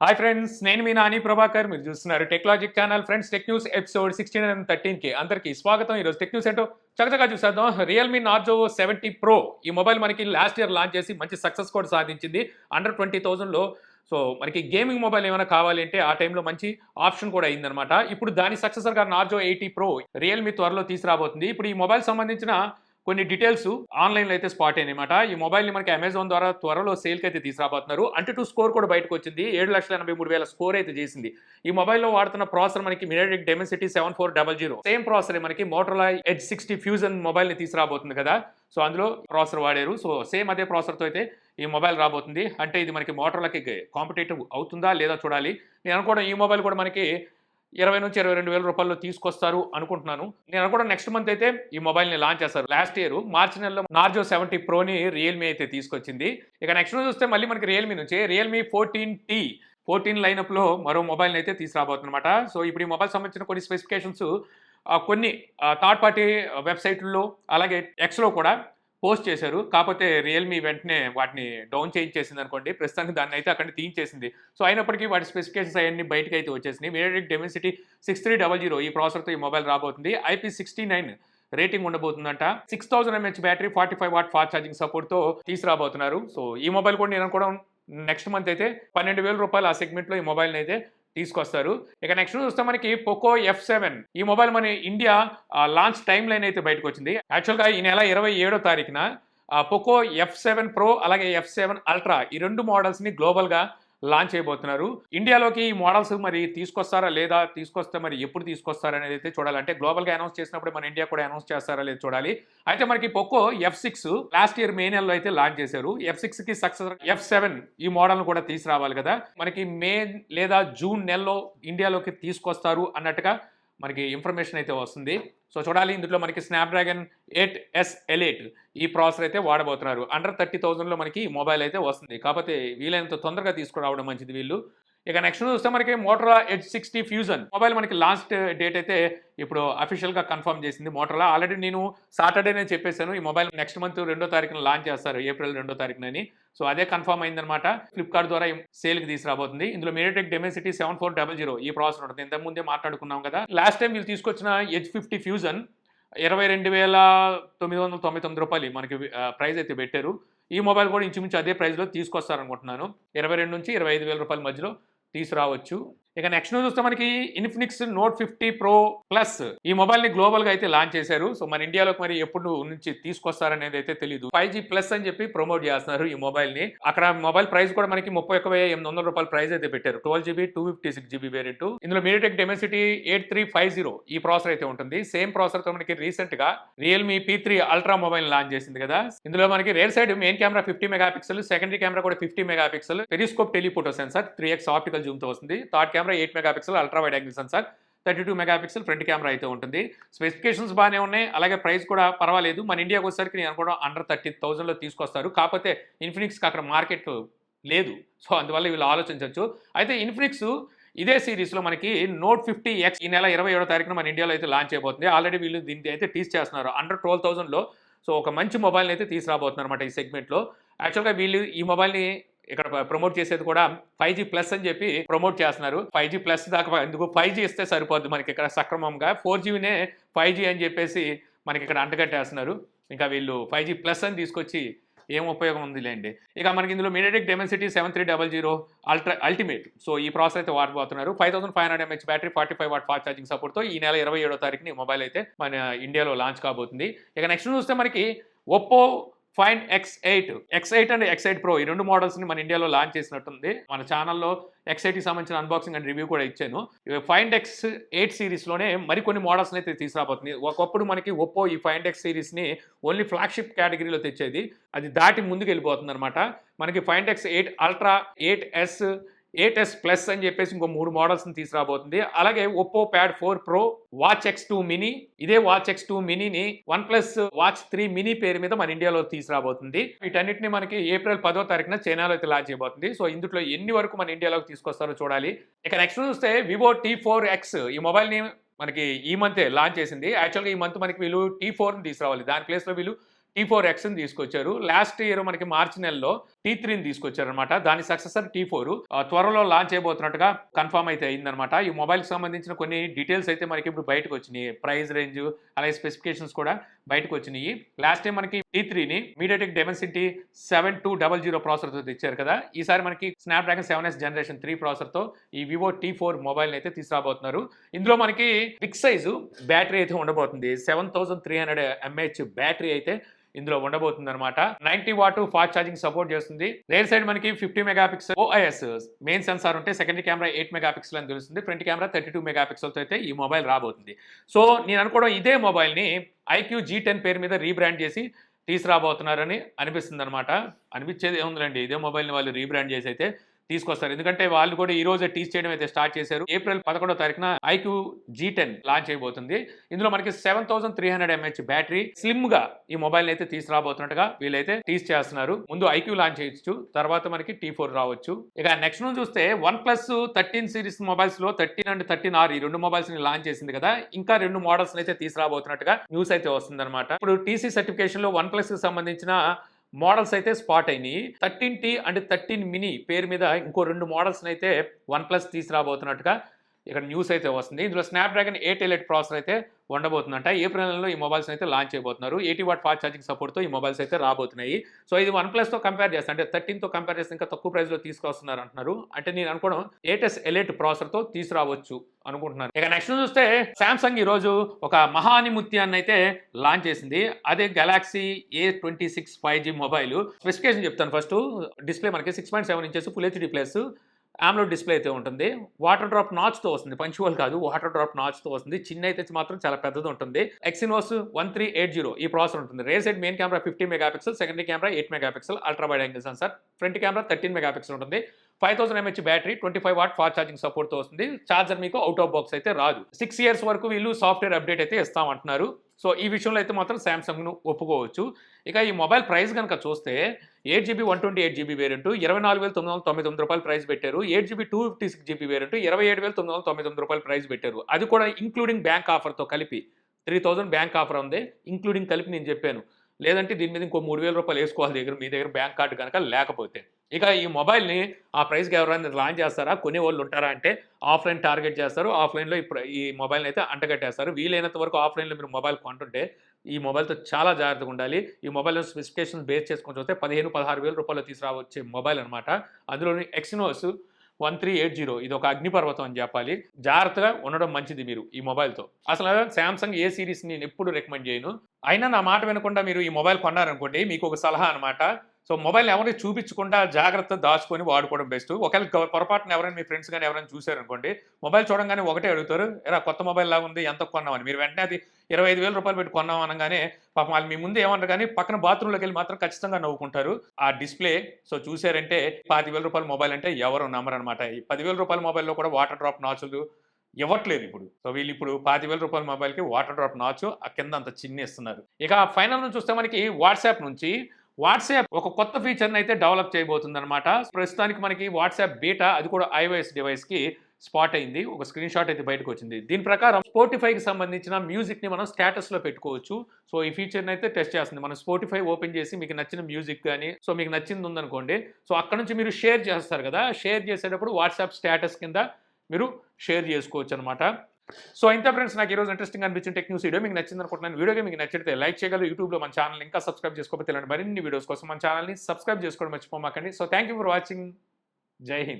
Hi friends, నేను మీ నాని ప్రభాకర్. మీరు చూస్తున్నారు Techlogic channel. Friends, tech news episode 16 and 13కి అందరికీ స్వాగతం. ఈరోజు టెక్ న్యూస్ ఏంటో చక్కగా చూసేద్దాం. రియల్మీ నార్జో 70 ప్రో ఈ మొబైల్ మనకి లాస్ట్ ఇయర్ లాంచ్ చేసి మంచి సక్సెస్ కూడా సాధించింది. అండర్ 20,000లో. సో మనకి గేమింగ్ మొబైల్ ఏమైనా కావాలి అంటే ఆ టైంలో మంచి ఆప్షన్ కూడా అయిందనమాట. ఇప్పుడు దాని సక్సెసర్గా నార్జో 80 ప్రో రియల్మీ త్వరలో తీసుకురాబోతుంది. ఇప్పుడు ఈ మొబైల్ సంబంధించిన కొన్ని డీటెయిల్స్ ఆన్లైన్లో అయితే స్పాట్ అయినమాట. ఈ మొబైల్ని మనకి అమెజాన్ ద్వారా త్వరలో సేల్కి అయితే తీసుకురాబోతున్నారు. అంటూ స్కోర్ కూడా బయటకు వచ్చింది. 7,83,000 స్కోర్ అయితే చేసింది. ఈ మొబైల్లో వాడుతున్న ప్రాసెసర్ మనకి MediaTek Dimensity 7400. సేమ్ ప్రాసెసర్ మనకి Motorola Edge 60 ఫ్యూజన్ మొబైల్ని తీసుకురాబోతుంది కదా. సో అందులో ప్రాసెసర్ వాడారు. సో సేమ్ అదే ప్రాసెసర్తో అయితే ఈ మొబైల్ రాబోతుంది. అంటే ఇది మనకి మోటరోలాకి కాంపిటేటివ్ అవుతుందా లేదా చూడాలి. నేను అనుకోవడం ఈ మొబైల్ కూడా మనకి 20 నుంచి 22,000 రూపాయల్లో తీసుకొస్తారు అనుకుంటున్నాను. నేను కూడా నెక్స్ట్ మంత్ అయితే ఈ మొబైల్ని లాంచ్ చేస్తారు. లాస్ట్ ఇయర్ మార్చి నెలలో నార్జో 70 ప్రోని రియల్మీ అయితే తీసుకొచ్చింది. ఇక నెక్స్ట్ చూస్తే మళ్ళీ మనకి రియల్మీ నుంచి రియల్మీ 14 లైనప్లో మరో మొబైల్ని అయితే తీసుకురాబోతుందన్నమాట. సో ఇప్పుడు ఈ మొబైల్ సంబంధించిన కొన్ని స్పెసిఫికేషన్స్ కొన్ని థర్డ్ పార్టీ వెబ్సైట్లలో అలాగే ఎక్స్లో కూడా పోస్ట్ చేశారు. కాకపోతే రియల్మీ వెంటనే వాటిని డౌన్ చేయించేసింది అనుకోండి. ప్రస్తుతానికి దాన్ని అయితే అక్కడ తీయించేసింది. సో అయినప్పటికీ వాటి స్పెసిఫికేషన్స్ అవన్నీ బయటకు అయితే వచ్చేసినాయి. MediaTek Dimensity 6300 ఈ ప్రాసెసర్తో ఈ మొబైల్ రాబోతుంది. IP69 రేటింగ్ ఉండబోతుందంట. 6000 mAh battery, 45 watt fast charging సపోర్ట్తో తీసుకురాబోతున్నారు. సో ఈ మొబైల్ కూడా నేను అనుకోవడం నెక్స్ట్ మంత్ అయితే 12,000 రూపాయలు ఆ సెగ్మెంట్లో ఈ మొబైల్ని అయితే తీసుకొస్తారు. ఇక నెక్స్ట్ చూస్తే మనకి పోకో F7 ఈ మొబైల్ మన ఇండియా లాంచ్ టైం లైన్ అయితే బయటకు వచ్చింది. యాక్చువల్గా ఈ నెల 27వ తారీఖున పోకో F7 ప్రో అలాగే F7 అల్ట్రా ఈ రెండు మోడల్స్ని గ్లోబల్గా లాంచ్ చేయబోతున్నారు. ఇండియాలోకి ఈ మోడల్స్ మరి తీసుకొస్తారా లేదా, తీసుకొస్తే మరి ఎప్పుడు తీసుకొస్తారా అనేది అయితే చూడాలంటే గ్లోబల్గా అనౌన్స్ చేసినప్పుడు మన ఇండియా కూడా అనౌన్స్ చేస్తారా లేదా చూడాలి. అయితే మనకి Poco F6 last year May నెలలో అయితే లాంచ్ చేశారు. F6కి సక్సెసర్ F7 ఈ మోడల్ను కూడా తీసుకురావాలి కదా. మనకి మే లేదా జూన్ నెలలో ఇండియాలోకి తీసుకొస్తారు అన్నట్టుగా మనకి ఇన్ఫర్మేషన్ అయితే వస్తుంది. సో చూడాలి. ఇందులో మనకి స్నాప్డ్రాగన్ 8S Elite ఈ ప్రాసెసర్ అయితే వాడబోతున్నారు. అండర్ 30,000లో మనకి ఈ మొబైల్ అయితే వస్తుంది. కాకపోతే వీలైనంత తొందరగా తీసుకురావడం మంచిది వీళ్ళు. ఇక నెక్స్ట్ చూస్తే మనకి Motorola Edge 60 ఫ్యూజన్ మొబైల్ మనకి లాస్ట్ డేట్ అయితే ఇప్పుడు అఫీషియల్గా కన్ఫర్మ్ చేసింది Motorola. ఆల్రెడీ నేను సాటర్డేనే చెప్పేశాను ఈ మొబైల్ నెక్స్ట్ మంత్ 2వ తారీఖున లాంచ్ చేస్తారు, ఏప్రిల్ 2వ తారీఖునని. సో అదే కన్ఫర్మ్ అయిందనమాట. ఫ్లిప్కార్ట్ ద్వారా సేల్కి తీసుకురాబోతుంది. ఇందులో MediaTek Dimensity 7400 ఈ ప్రాసెసర్ ఉంటుంది. ఇంతకుముందే మాట్లాడుకున్నాం కదా. లాస్ట్ టైం వీళ్ళు తీసుకొచ్చిన Edge 50 ఫ్యూజన్ 22,999 రూపాయలు మనకి ప్రైస్ అయితే పెట్టారు. ఈ మొబైల్ కూడా ఇంచుమించు అదే ప్రైస్లో తీసుకొస్తారనుకుంటున్నాను. 22 నుంచి 25,000 రూపాయల మధ్యలో తీసుకురావచ్చు. ఇక నెక్స్ట్ చూస్తే మనకి ఇన్ఫినిక్స్ నోట్ 50 ప్రో ప్లస్ ఈ మొబైల్ని గ్లోబల్గా అయితే లాంచ్ చేశారు. సో మన ఇండియాలోకి మరి ఎప్పుడు నుంచి తీసుకొస్తారనేది అయితే తెలియదు. 5G ప్లస్ అని చెప్పి ప్రమోట్ చేస్తున్నారు ఈ మొబైల్ని. అక్కడ మొబైల్ ప్రైస్ కూడా మనకి 31,800 రూపాయల ప్రైస్ అయితే పెట్టారు. 12GB 256GB variant. ఇందులో MediaTek Dimensity 8350 ఈ ప్రాసెసర్ అయితే ఉంటుంది. సేమ్ ప్రాసెసర్తో మనకి రీసెంట్ గా Realme P3 ultra mobile launch చేసింది కదా. ఇందులో మనకి rear side main camera 50 megapixel, secondary camera కూడా 50 megapixel, periscope telephoto sensor 3x optical zoom తో వస్తుంది. Third camera 8 megapixel ultra wide angle sensor, 32 megapixel front camera అయితే ఉంటుంది. స్పెసిఫికేషన్స్ బాగానే ఉన్నాయి. అలాగే ప్రైస్ కూడా పర్వాలేదు. మన ఇండియాకి వచ్చేసరికి నేను అనుకోవడం అండర్ 30,000లో తీసుకొస్తారు. కాకపోతే ఇన్ఫినిక్స్కి అక్కడ మార్కెట్ లేదు. సో అందువల్ల వీళ్ళు ఆలోచించవచ్చు. అయితే ఇన్ఫినిక్స్ ఇదే సిరీస్లో మనకి నోట్ 50X ఈ నెల 27వ తారీఖున మన ఇండియాలో అయితే లాంచ్ చేయబోతుంది. ఆల్రెడీ వీళ్ళు దీన్ని అయితే టీస్ చేస్తున్నారు అండర్ 12,000లో. సో ఒక మంచి మొబైల్ని అయితే తీసుకురాబోతున్నారు అనమాట ఈ సెగ్మెంట్లో. యాక్చువల్గా వీళ్ళు ఈ మొబైల్ని ఇక్కడ ప్రమోట్ చేసేది కూడా 5G ప్లస్ అని చెప్పి ప్రమోట్ చేస్తున్నారు. 5G ప్లస్ దాకా ఎందుకు, 5G ఇస్తే సరిపోద్ది మనకి ఇక్కడ సక్రమంగా. 4Gనే 5G అని చెప్పేసి మనకి ఇక్కడ అంటగట్టేస్తున్నారు. ఇంకా వీళ్ళు 5G ప్లస్ అని తీసుకొచ్చి ఏం ఉపయోగం ఉందిలేండి. ఇక మనకి ఇందులో MediaTek Dimensity 7300 అల్టిమేట్. సో ఈ ప్రాసెస్ అయితే వాడబోతున్నారు. 5500 mAh battery, 45 watt fast charging సపోర్ట్తో ఈ నెల 27వ తారీఖున ఈ మొబైల్ అయితే మన ఇండియాలో లాంచ్ కాబోతుంది. ఇక నెక్స్ట్ చూస్తే మనకి Oppo find X8 and X8 pro ఈ రెండు మోడల్స్ని మన ఇండియాలో లాంచ్ చేసినట్టుంది. మన ఛానల్లో X8కి సంబంధించిన అన్బాక్సింగ్ అండ్ రివ్యూ కూడా ఇచ్చాను. ఫైండ్ X8 సిరీస్లోనే మరికొన్ని మోడల్స్ని అయితే తీసుకురాబోతుంది. ఒకప్పుడు మనకి ఒప్పో ఈ ఫైండ్ X సిరీస్ని ఓన్లీ ఫ్లాగ్షిప్ కేటగిరీలో తెచ్చేది. అది దాటి ముందుకు వెళ్ళిపోతుంది అనమాట. మనకి find X8 ultra, 8S plus అని చెప్పేసి ఇంకో 3 మోడల్స్ని తీసుకురాబోతుంది. అలాగే Oppo pad 4 pro, watch X2 mini, ఇదే వాచ్ X2 మినీని OnePlus వాచ్ 3 మినీ పేరు మీద మన ఇండియాలో తీసుకురాబోతుంది. వీటన్నిటిని మనకి ఏప్రిల్ 10వ తారీఖున చైనాలో అయితే లాంచ్ చేయబోతుంది. సో ఇందులో ఎన్ని వరకు మన ఇండియాలోకి తీసుకొస్తారో చూడాలి. ఇక నెక్స్ట్ చూస్తే వివో T4X ఈ మొబైల్ని మనకి ఈ మంతే లాంచ్ చేసింది. యాక్చువల్గా ఈ మంత్ మనకి వీళ్ళు T4ని తీసుకురావాలి. దాని ప్లేస్లో వీళ్ళు T4Xని తీసుకొచ్చారు. లాస్ట్ ఇయర్ మనకి మార్చి నెలలో T3ని తీసుకొచ్చారనమాట. దాని సక్సెసర్ T4 త్వరలో లాంచ్ అయిపోతున్నట్టుగా కన్ఫర్మ్ అయితే అయిందనమాట. ఈ మొబైల్కి సంబంధించిన కొన్ని డీటెయిల్స్ అయితే మనకి ఇప్పుడు బయటకు వచ్చినాయి. ప్రైస్ రేంజ్ అలాగే స్పెసిఫికేషన్స్ కూడా బయటకు వచ్చినాయి. లాస్ట్ టైం మనకి T3ని మీడియాటెక్ డెమెన్సిటీ 7200 ప్రాసెసర్తో తెచ్చారు కదా. ఈసారి మనకి స్నాప్డ్రాగన్ 7S జనరేషన్ 3 ప్రాసెసర్తో ఈ వివో T4 మొబైల్ అయితే తీసుకురాబోతున్నారు. ఇందులో మనకి బిగ్ సైజు బ్యాటరీ అయితే ఉండబోతుంది. 7300 mAh బ్యాటరీ అయితే ఇందులో ఉండబోతుంది అనమాట. 90 వాట్ ఫాస్ట్ ఛార్జింగ్ సపోర్ట్ చేస్తుంది. రేర్ సైడ్ మనకి 50 మెగాపిక్సెల్ OIS మెయిన్ సెన్సార్ ఉంటే సెకండరీ కెమెరా 8 మెగాపిక్సెల్ అని తెలుస్తుంది. ఫ్రంట్ కెమెరా 32 మెగాపిక్సెల్తో అయితే ఈ మొబైల్ రాబోతుంది. సో నేను అనుకోవడం ఇదే మొబైల్ని IQ G10 పేరు మీద రీబ్రాండ్ చేసి తీసుకురాబోతున్నారని అనిపిస్తుంది అనమాట. అనిపించేది ఏముందండి, ఇదే మొబైల్ని వాళ్ళు రీబ్రాండ్ చేసి అయితే తీసుకొస్తారు. ఎందుకంటే వాళ్ళు కూడా ఈ రోజే టీస్ చేయడం అయితే స్టార్ట్ చేశారు. ఏప్రిల్ 11వ తారీఖున IQ G10 లాంచ్ అయిపోతుంది. ఇందులో మనకి 7300 mAh బ్యాటరీ స్లిమ్ గా ఈ మొబైల్ అయితే తీసుకురాబోతున్నట్టుగా వీళ్ళైతే టీస్ చేస్తున్నారు. ముందు IQ లాంచ్ చేయొచ్చు, తర్వాత మనకి T4 రావచ్చు. ఇక నెక్స్ట్ నుంచి చూస్తే OnePlus 13 సిరీస్ మొబైల్స్ లో 13 అండ్ 13R ఈ రెండు మొబైల్స్ ని లాంచ్ చేసింది కదా. ఇంకా రెండు మోడల్స్ అయితే తీసుకురాబోతున్నట్టుగా న్యూస్ అయితే వస్తుంది అనమాట. ఇప్పుడు TC సర్టిఫికేషన్ లో OnePlus కి సంబంధించిన మోడల్స్ అయితే స్పాట్ అయినాయి. 13T అండ్ 13 మినీ పేరు మీద ఇంకో రెండు మోడల్స్ అయితే OnePlus తీసుకురాబోతున్నట్టుగా ఇక్కడ న్యూస్ అయితే వస్తుంది. ఇందులో స్నాప్డ్రాగన్ 8 ఎలైట్ ప్రాసెసర్ అయితే ఉండబోతుందంట. ఏప్రిల్ నెలలో ఈ మొబైల్స్ అయితే లాంచ్ అయిపోతున్నారు. 80 వాట్ ఫాస్ట్ ఛార్జింగ్ సపోర్ట్తో ఈ మొబైల్స్ అయితే రాబోతున్నాయి. సో ఇది OnePlusతో కంపేర్ చేస్తే అంటే 13తో కంపేర్ చేస్తే ఇంకా తక్కువ ప్రైస్లో తీసుకొస్తున్నారు అంటున్నారు. అంటే నేను అనుకోవడం 8S ఎలైట్ ప్రాసెసర్తో తీసుకురావచ్చు అనుకుంటున్నాను. ఇక నెక్స్ట్ చూస్తే సామ్సంగ్ ఈ రోజు ఒక మహానిముత్యాన్ని అయితే లాంచ్ చేసింది. అదే Galaxy A26 5G mobile. Specification చెప్తాను ఫస్ట్. డిస్ప్లే మనకి 6.7 inches full HD plus AMOLED display అయితే ఉంటుంది. వాటర్ డ్రాప్ నాచ్తో వస్తుంది, పంచువల్ కాదు, వాటర్ డ్రాప్ నాచ్తో వస్తుంది. చిన్న అయితే మాత్రం చాలా పెద్దది ఉంటుంది. Exynos 1380 ఈ ప్రాసెసర్ ఉంటుంది. Rare side main camera 50 megapixel, secondary camera 8 megapixel, ultra wide angle censor, front camera 13 megapixel ఉంటుంది. 5000 mAh battery, 25 what fast charging సపోర్ట్తో వస్తుంది. ఛార్జర్ మీకు అవుట్ ఆఫ్ బాక్స్ అయితే రాదు. 6 ఇయర్స్ వరకు వీళ్ళు సాఫ్ట్వేర్ అప్డేట్ అయితే ఇస్తామంటున్నారు. సో ఈ విషయంలో అయితే మాత్రం సామ్సంగ్ను ఒప్పుకోవచ్చు. ఇక ఈ మొబైల్ ప్రైస్ కనుక చూస్తే 8GB 128GB వేరియంట్ 24,999 రూపాయలు ప్రైస్ పెట్టారు. 8GB 256GB వేరియంట్ 27,999 రూపాయలు ప్రైస్ పెట్టారు. అది కూడా ఇంక్లూడింగ్ బ్యాంక్ ఆఫర్తో కలిపి 3000 బ్యాంక్ ఆఫర్ ఉంది. ఇంక్లూడింగ్ కలిపి నేను చెప్పాను. లేదంటే దీని మీద ఇంకో 3000 రూపాయలు వేసుకోవాలి మీ దగ్గర బ్యాంక్ కార్డు కనుక లేకపోతే. ఇక ఈ మొబైల్ని ఆ ప్రైస్కి ఎవరైనా లాంచ్ చేస్తారా, కొనే వాళ్ళు ఉంటారా అంటే ఆఫ్లైన్ టార్గెట్ చేస్తారు. ఆఫ్లైన్లో ఈ మొబైల్ని అయితే అంటగట్టేస్తారు. వీలైనంత వరకు ఆఫ్లైన్లో మీరు మొబైల్ కొంటుంటే ఈ మొబైల్తో చాలా జాగ్రత్తగా ఉండాలి. ఈ మొబైల్ స్పెసిఫికేషన్ బేస్ చేసుకొని చూస్తే 15-16 వేల రూపాయలు తీసుకురావచ్చే మొబైల్ అనమాట. అందులోని Exynos 1380 ఇది ఒక అగ్నిపర్వతం అని చెప్పాలి. జాగ్రత్తగా ఉండడం మంచిది మీరు ఈ మొబైల్తో. అసలు శాంసంగ్ ఏ సిరీస్ నేను ఎప్పుడు రికమెండ్ చేయను. అయినా నా మాట వినకుండా మీరు ఈ మొబైల్ కొన్నారనుకోండి, మీకు ఒక సలహా అనమాట. సో మొబైల్ ఎవరికి చూపించకుండా జాగ్రత్త దాచుకొని వాడుకోవడం బెస్ట్. ఒకవేళ పొరపాటున ఎవరైనా మీ ఫ్రెండ్స్ కానీ ఎవరైనా చూశారనుకోండి, మొబైల్ చూడంగానే ఒకటే అడుగుతారు, ఎరా కొత్త మొబైల్ లాగా ఉంది, ఎంత కొన్నామని. మీరు వెంటనే అది 25,000 రూపాయలు పెట్టి కొన్నాం అనగానే పాపం వాళ్ళు మీ ముందు ఏమన్నారు కానీ పక్కన బాత్రూంలోకి వెళ్ళి మాత్రం ఖచ్చితంగా నవ్వుకుంటారు. ఆ డిస్ప్లే సో చూసారంటే 25,000 రూపాయల మొబైల్ అంటే ఎవరు నమ్మరనమాట. ఈ 10,000 రూపాయల మొబైల్లో కూడా వాటర్ డ్రాప్ నాచులు ఇవ్వట్లేదు ఇప్పుడు. సో వీళ్ళు ఇప్పుడు 25,000 రూపాయల మొబైల్కి వాటర్ డ్రాప్ నాచు ఆ కింద అంత చిన్నేస్తున్నారు. ఇక ఫైనల్ నుంచి చూస్తే మనకి వాట్సాప్ ఒక కొత్త ఫీచర్ని అయితే డెవలప్ చేయబోతుంది అనమాట. ప్రస్తుతానికి మనకి వాట్సాప్ బీటా, అది కూడా iOS డివైస్కి స్పాట్ అయింది. ఒక స్క్రీన్ షాట్ అయితే బయటకు వచ్చింది. దీని ప్రకారం స్పోటిఫైకి సంబంధించిన మ్యూజిక్ని మనం స్టేటస్లో పెట్టుకోవచ్చు. సో ఈ ఫీచర్ని అయితే టెస్ట్ చేస్తుంది. మనం స్పోటిఫై ఓపెన్ చేసి మీకు నచ్చిన మ్యూజిక్ కానీ సో మీకు నచ్చింది ఉందనుకోండి, సో అక్కడ నుంచి మీరు షేర్ చేస్తారు కదా, షేర్ చేసేటప్పుడు వాట్సాప్ స్టేటస్ కింద మీరు షేర్ చేసుకోవచ్చు అనమాట. సో ఇంత ఫ్రెండ్స్, నాకు ఈరోజు ఇంట్రెస్టింగ్ అనిపించిన టెక్ న్యూస్ వీడియో మీకు నచ్చింది అనుకుంటున్నాను. వీడియోకి మీకు నచ్చితే లైక్ చేయగలరు. యూట్యూబ్లో మన ఛానల్ ఇంకా సబ్స్క్రైబ్ చేసుకోకపోతే ఇలాంటి మరిన్ని వీడియోస్ కోసం మన ఛానల్ని సబ్స్క్రైబ్ చేసుకోవడం మర్చిపోమాకండి. So thank you for watching. Jai Hind.